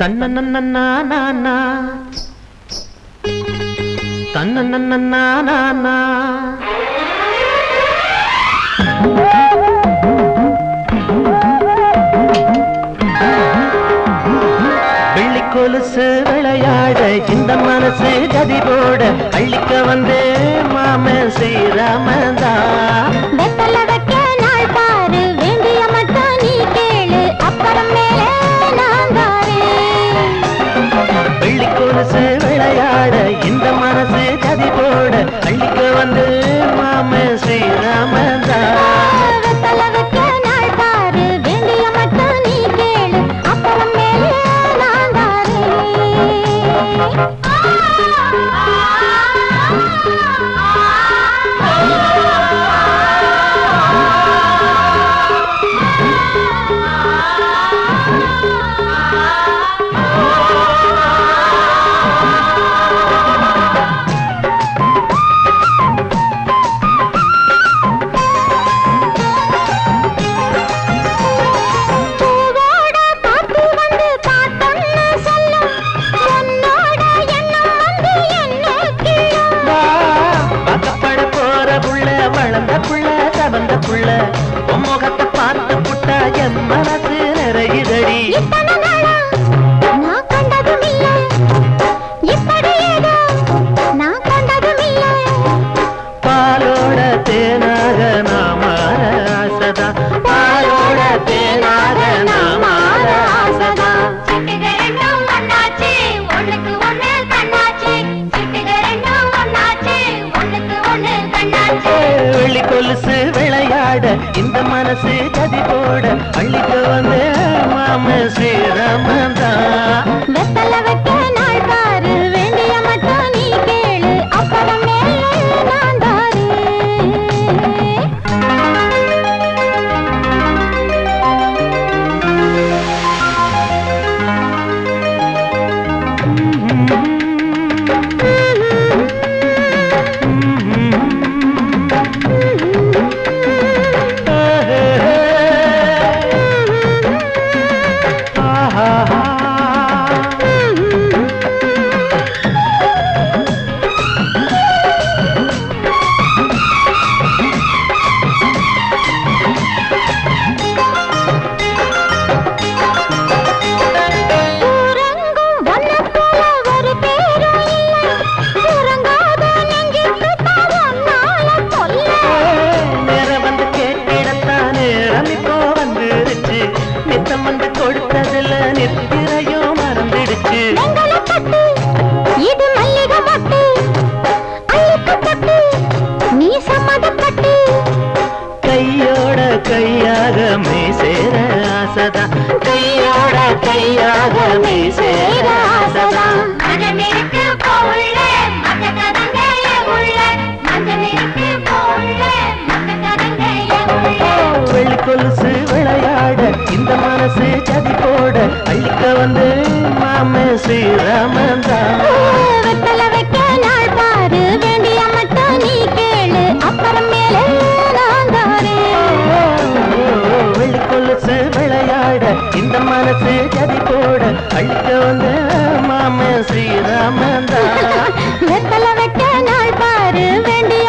தன்னன்னா தன்னன்னா வெள்ளி கொலுசு விளையாட இந்த மனசு கதி போட அள்ளிக்க வந்தே மாம ஸ்ரீராமந்தா வெள்ளி கொலுசு விளையாட இந்த மனசு கதி போட அள்ளிக்க வந்து மாம ஸ்ரீராமந்தா முகத்தை பார்த்து புட்டா என் மனசு நிறையுதடி பாலோட தேனாக நாமார ஆசதா பாலோட தேனாக நாமார ஆசதா வெள்ளி கொலுசு விளையாட இந்த மனசு கதி போட அள்ளிக்க வந்து மாம ஸ்ரீராமந்தா வெத்தல வைக்க நாள் பாரு வேண்டிய மட்டும் நீ கேளு அப்புறம் நான் தாரு கையோட கையாக மேசேர ஆசதா கையோட கையாக மேசேர ஆசதா வெள்ளி கொலுசு விளையாட இந்த மனசு கதி போட அள்ளிக்க வந்து மாம ஸ்ரீராமந்தா வெத்தல வைக்க நாள் பாரு வேண்டிய மட்டும் நீ கேளு அப்புறம் மேலே நான் தாரே வெள்ளி கொலுசு விளையாட இந்த மனசு கதி போட அள்ளிக்க வந்து மாம ஸ்ரீராமந்தா வெத்தல வைக்க நாள் பாரு வேண்டிய